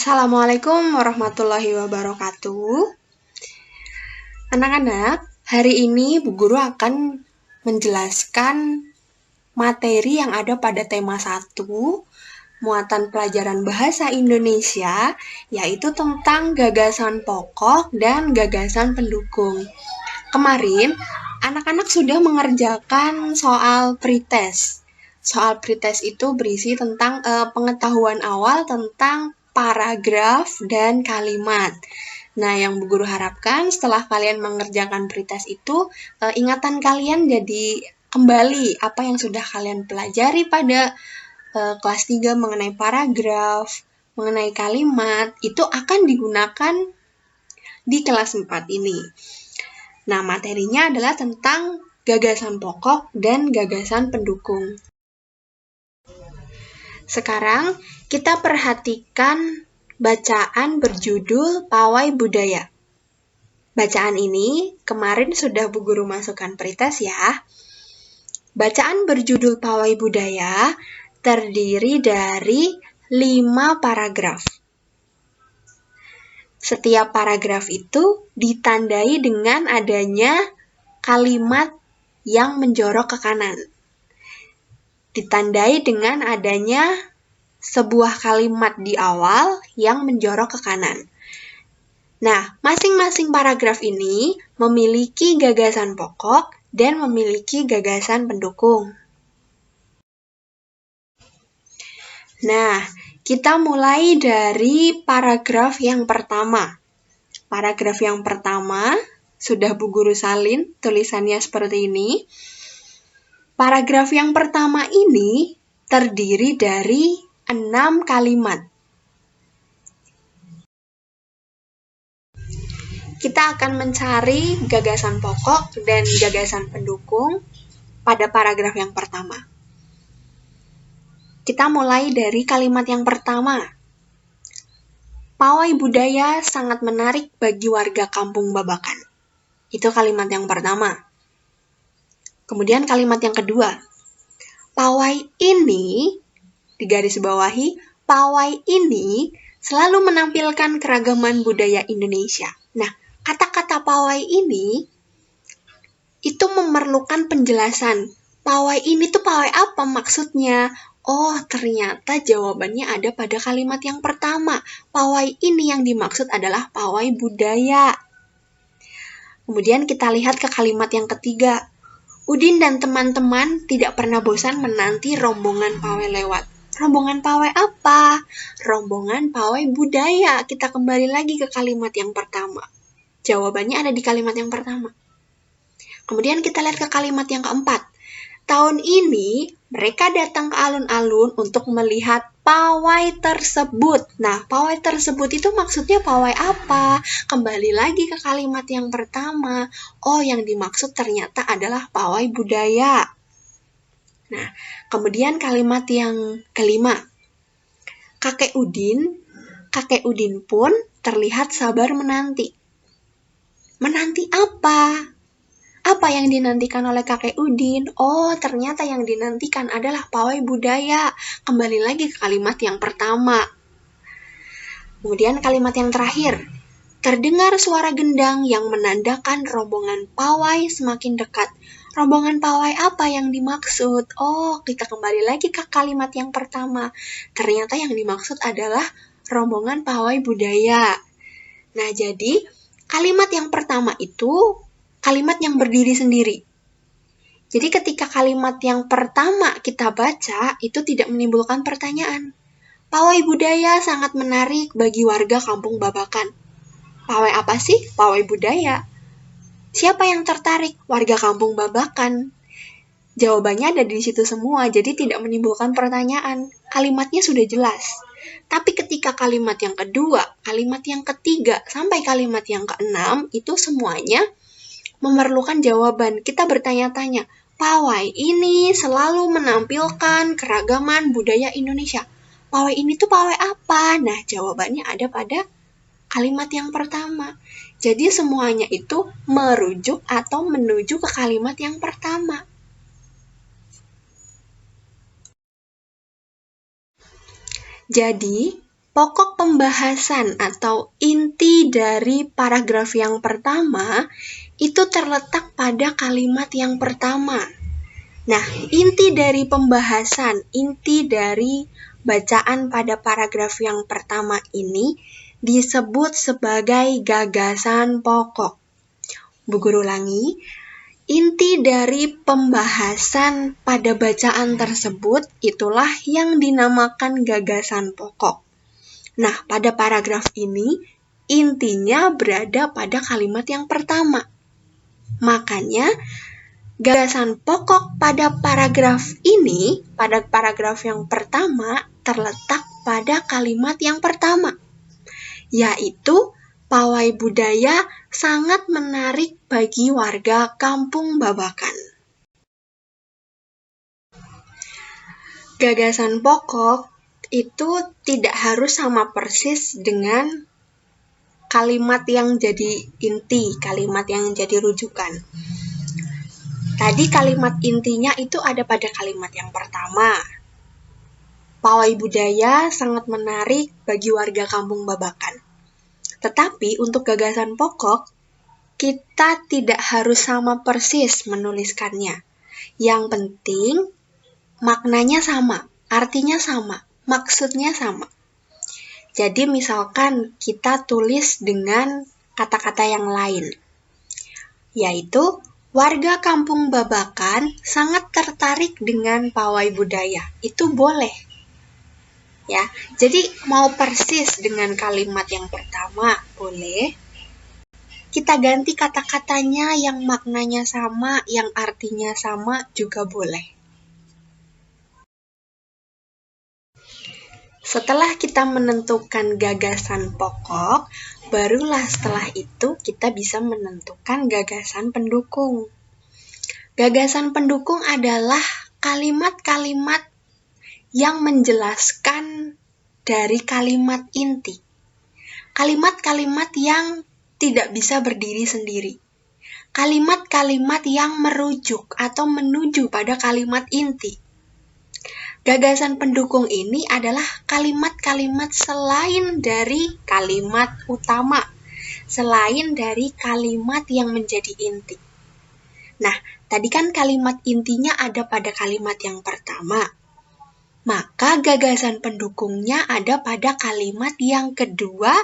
Assalamualaikum warahmatullahi wabarakatuh. Anak-anak, hari ini Bu Guru akan menjelaskan materi yang ada pada tema 1, muatan pelajaran bahasa Indonesia, yaitu tentang gagasan pokok dan gagasan pendukung. Kemarin, anak-anak sudah mengerjakan soal pretest. Soal pretest itu berisi tentang pengetahuan awal tentang paragraf dan kalimat. Nah, yang Bu Guru harapkan setelah kalian mengerjakan pretest itu, ingatan kalian jadi kembali apa yang sudah kalian pelajari pada kelas 3 mengenai paragraf, mengenai kalimat, itu akan digunakan di kelas 4 ini. Nah, materinya adalah tentang gagasan pokok dan gagasan pendukung. Sekarang kita perhatikan bacaan berjudul Pawai Budaya. Bacaan ini kemarin sudah Bu Guru masukkan pretest ya. Bacaan berjudul Pawai Budaya terdiri dari 5 paragraf. Setiap paragraf itu ditandai dengan adanya kalimat yang menjorok ke kanan. Ditandai dengan adanya sebuah kalimat di awal yang menjorok ke kanan. Nah, masing-masing paragraf ini memiliki gagasan pokok dan memiliki gagasan pendukung. Nah, kita mulai dari paragraf yang pertama. Paragraf yang pertama sudah Bu Guru salin tulisannya seperti ini. Paragraf yang pertama ini terdiri dari 6 kalimat. Kita akan mencari gagasan pokok dan gagasan pendukung pada paragraf yang pertama. Kita mulai dari kalimat yang pertama. Pawai budaya sangat menarik bagi warga Kampung Babakan. Itu kalimat yang pertama. Kemudian kalimat yang kedua. Pawai ini, digarisbawahi, pawai ini selalu menampilkan keragaman budaya Indonesia. Nah, kata-kata pawai ini itu memerlukan penjelasan. Pawai ini tuh pawai apa maksudnya? Oh, ternyata jawabannya ada pada kalimat yang pertama. Pawai ini yang dimaksud adalah pawai budaya. Kemudian kita lihat ke kalimat yang ketiga. Udin dan teman-teman tidak pernah bosan menanti rombongan pawai lewat. Rombongan pawai apa? Rombongan pawai budaya. Kita kembali lagi ke kalimat yang pertama. Jawabannya ada di kalimat yang pertama. Kemudian kita lihat ke kalimat yang keempat. Tahun ini mereka datang ke alun-alun untuk melihat pawai tersebut. Nah, pawai tersebut itu maksudnya pawai apa? Kembali lagi ke kalimat yang pertama. Oh, yang dimaksud ternyata adalah pawai budaya. Nah, kemudian kalimat yang kelima. Kakek Udin pun terlihat sabar menanti. Menanti apa? Apa yang dinantikan oleh kakek Udin? Oh, ternyata yang dinantikan adalah pawai budaya. Kembali lagi ke kalimat yang pertama. Kemudian kalimat yang terakhir. Terdengar suara gendang yang menandakan rombongan pawai semakin dekat. Rombongan pawai apa yang dimaksud? Oh, kita kembali lagi ke kalimat yang pertama. Ternyata yang dimaksud adalah rombongan pawai budaya. Nah, jadi kalimat yang pertama itu kalimat yang berdiri sendiri. Jadi ketika kalimat yang pertama kita baca, itu tidak menimbulkan pertanyaan. Pawai budaya sangat menarik bagi warga Kampung Babakan. Pawai apa sih? Pawai budaya. Siapa yang tertarik? Warga Kampung Babakan. Jawabannya ada di situ semua, jadi tidak menimbulkan pertanyaan. Kalimatnya sudah jelas. Tapi ketika kalimat yang kedua, kalimat yang ketiga, sampai kalimat yang keenam, itu semuanya memerlukan jawaban. Kita bertanya-tanya, pawai ini selalu menampilkan keragaman budaya Indonesia. Pawai ini tuh pawai apa? Nah, jawabannya ada pada kalimat yang pertama. Jadi semuanya itu merujuk atau menuju ke kalimat yang pertama. Jadi, pokok pembahasan atau inti dari paragraf yang pertama itu terletak pada kalimat yang pertama. Nah, inti dari pembahasan, inti dari bacaan pada paragraf yang pertama ini disebut sebagai gagasan pokok. Bu Guru ulangi, inti dari pembahasan pada bacaan tersebut itulah yang dinamakan gagasan pokok. Nah, pada paragraf ini, intinya berada pada kalimat yang pertama. Makanya, gagasan pokok pada paragraf ini, pada paragraf yang pertama, terletak pada kalimat yang pertama, yaitu pawai budaya sangat menarik bagi warga Kampung Babakan. Gagasan pokok itu tidak harus sama persis dengan kalimat yang jadi inti, kalimat yang jadi rujukan. Tadi kalimat intinya itu ada pada kalimat yang pertama. Pawai budaya sangat menarik bagi warga Kampung Babakan. Tetapi untuk gagasan pokok, kita tidak harus sama persis menuliskannya. Yang penting, maknanya sama, artinya sama. Maksudnya sama. Jadi misalkan kita tulis dengan kata-kata yang lain, yaitu warga Kampung Babakan sangat tertarik dengan pawai budaya. Itu boleh. Ya, jadi mau persis dengan kalimat yang pertama boleh. Kita ganti kata-katanya yang maknanya sama, yang artinya sama juga boleh. Setelah kita menentukan gagasan pokok, barulah setelah itu kita bisa menentukan gagasan pendukung. Gagasan pendukung adalah kalimat-kalimat yang menjelaskan dari kalimat inti. Kalimat-kalimat yang tidak bisa berdiri sendiri. Kalimat-kalimat yang merujuk atau menuju pada kalimat inti. Gagasan pendukung ini adalah kalimat-kalimat selain dari kalimat utama, selain dari kalimat yang menjadi inti. Nah, tadi kan kalimat intinya ada pada kalimat yang pertama. Maka gagasan pendukungnya ada pada kalimat yang kedua,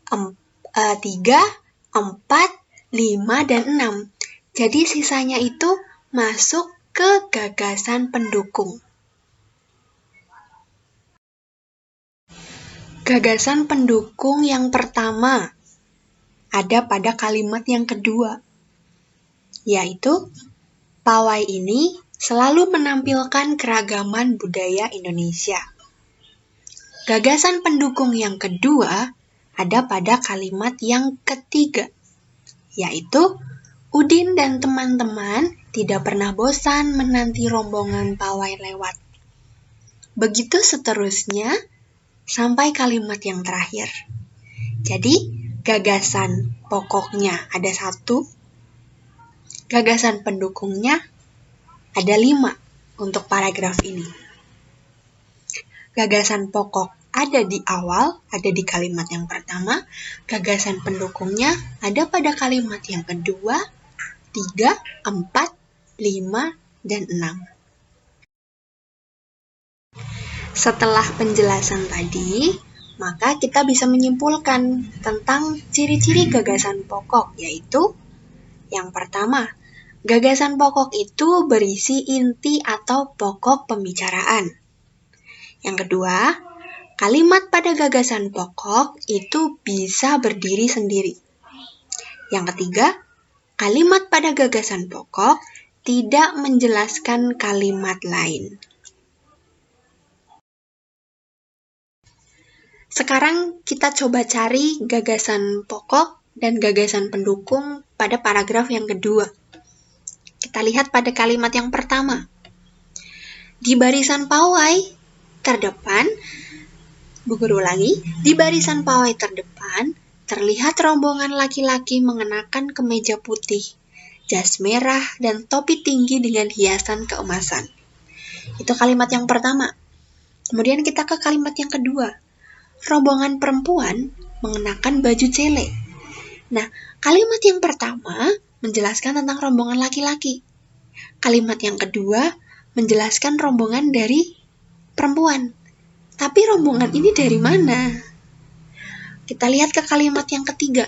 3, 4, 5, dan 6. Jadi sisanya itu masuk ke gagasan pendukung. Gagasan pendukung yang pertama ada pada kalimat yang kedua, yaitu pawai ini selalu menampilkan keragaman budaya Indonesia. Gagasan pendukung yang kedua ada pada kalimat yang ketiga, yaitu Udin dan teman-teman tidak pernah bosan menanti rombongan pawai lewat. Begitu seterusnya, sampai kalimat yang terakhir. Jadi, gagasan pokoknya ada 1, gagasan pendukungnya ada 5 untuk paragraf ini. Gagasan pokok ada di awal, ada di kalimat yang pertama, gagasan pendukungnya ada pada kalimat yang kedua, 3, 4, 5, dan 6. Setelah penjelasan tadi, maka kita bisa menyimpulkan tentang ciri-ciri gagasan pokok, yaitu yang pertama, gagasan pokok itu berisi inti atau pokok pembicaraan. Yang kedua, kalimat pada gagasan pokok itu bisa berdiri sendiri. Yang ketiga, kalimat pada gagasan pokok tidak menjelaskan kalimat lain. Sekarang kita coba cari gagasan pokok dan gagasan pendukung pada paragraf yang kedua. Kita lihat pada kalimat yang pertama. Di barisan pawai terdepan, Bu Guru ulangi, di barisan pawai terdepan terlihat rombongan laki-laki mengenakan kemeja putih, jas merah, dan topi tinggi dengan hiasan keemasan. Itu kalimat yang pertama. Kemudian kita ke kalimat yang kedua. rombongan perempuan mengenakan baju cele. Nah, kalimat yang pertama menjelaskan tentang rombongan laki-laki. Kalimat yang kedua menjelaskan rombongan dari perempuan. Tapi rombongan ini dari mana? Kita lihat ke kalimat yang ketiga.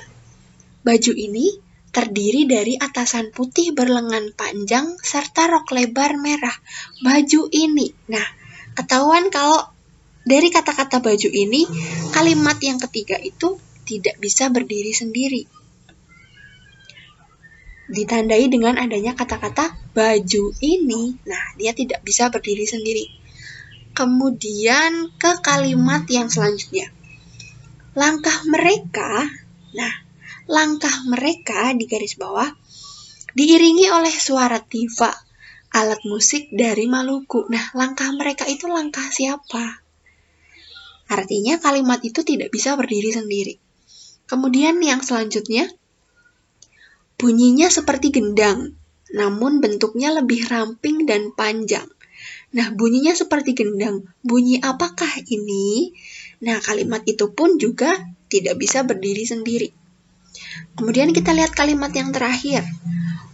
Baju ini terdiri dari atasan putih berlengan panjang serta rok lebar merah. Baju ini. Nah, ketahuan kalau dari kata-kata baju ini, kalimat yang ketiga itu tidak bisa berdiri sendiri. Ditandai dengan adanya kata-kata baju ini. Nah, dia tidak bisa berdiri sendiri. Kemudian ke kalimat yang selanjutnya. Langkah mereka, langkah mereka di garis bawah diiringi oleh suara tifa, alat musik dari Maluku. Nah, langkah mereka itu langkah siapa? Artinya kalimat itu tidak bisa berdiri sendiri. Kemudian yang selanjutnya, bunyinya seperti gendang, namun bentuknya lebih ramping dan panjang. Nah, bunyinya seperti gendang. Bunyi apakah ini? Nah, kalimat itu pun juga tidak bisa berdiri sendiri. Kemudian kita lihat kalimat yang terakhir.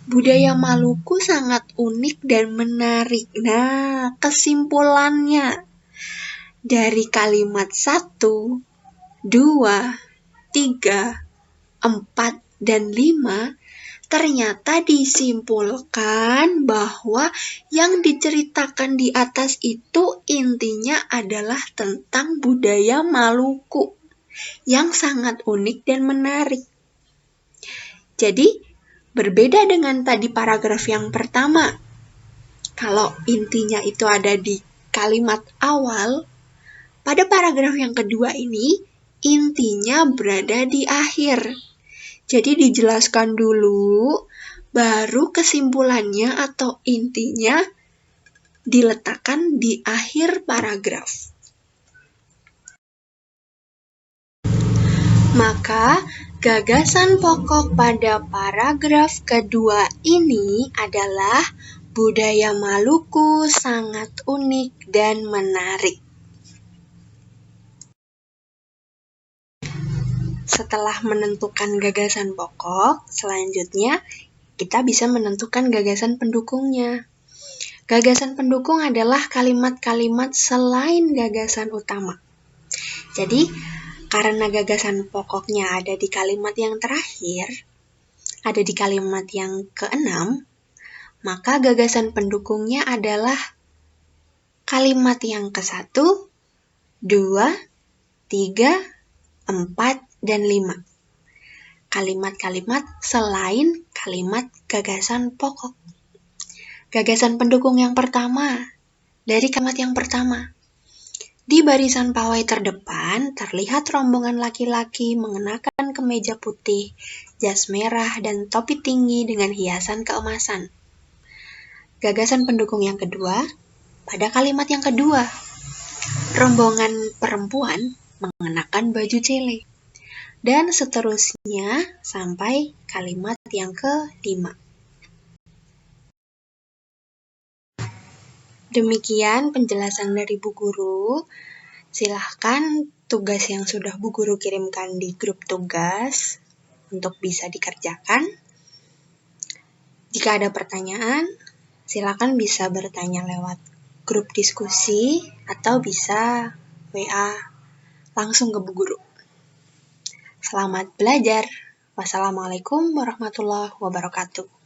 Budaya Maluku sangat unik dan menarik. Nah, kesimpulannya dari kalimat 1, 2, 3, 4, dan 5 ternyata disimpulkan bahwa yang diceritakan di atas itu intinya adalah tentang budaya Maluku yang sangat unik dan menarik. Jadi, berbeda dengan tadi paragraf yang pertama. Kalau intinya itu ada di kalimat awal, pada paragraf yang kedua ini, intinya berada di akhir. Jadi dijelaskan dulu, baru kesimpulannya atau intinya diletakkan di akhir paragraf. Maka, gagasan pokok pada paragraf kedua ini adalah budaya Maluku sangat unik dan menarik. Setelah menentukan gagasan pokok, selanjutnya kita bisa menentukan gagasan pendukungnya. Gagasan pendukung adalah kalimat-kalimat selain gagasan utama. Jadi, karena gagasan pokoknya ada di kalimat yang terakhir, ada di kalimat yang ke-6, maka gagasan pendukungnya adalah kalimat yang ke-1, 2, 3, 4, dan 5. Kalimat-kalimat selain kalimat gagasan pokok. Gagasan pendukung yang pertama, dari kalimat yang pertama. Di barisan pawai terdepan, terlihat rombongan laki-laki mengenakan kemeja putih, jas merah, dan topi tinggi dengan hiasan keemasan. Gagasan pendukung yang kedua, pada kalimat yang kedua, rombongan perempuan mengenakan baju cele. Dan seterusnya sampai kalimat yang ke-5. Demikian penjelasan dari Bu Guru. Silahkan tugas yang sudah Bu Guru kirimkan di grup tugas untuk bisa dikerjakan. Jika ada pertanyaan, silakan bisa bertanya lewat grup diskusi atau bisa WA langsung ke Bu Guru. Selamat belajar. Wassalamualaikum warahmatullahi wabarakatuh.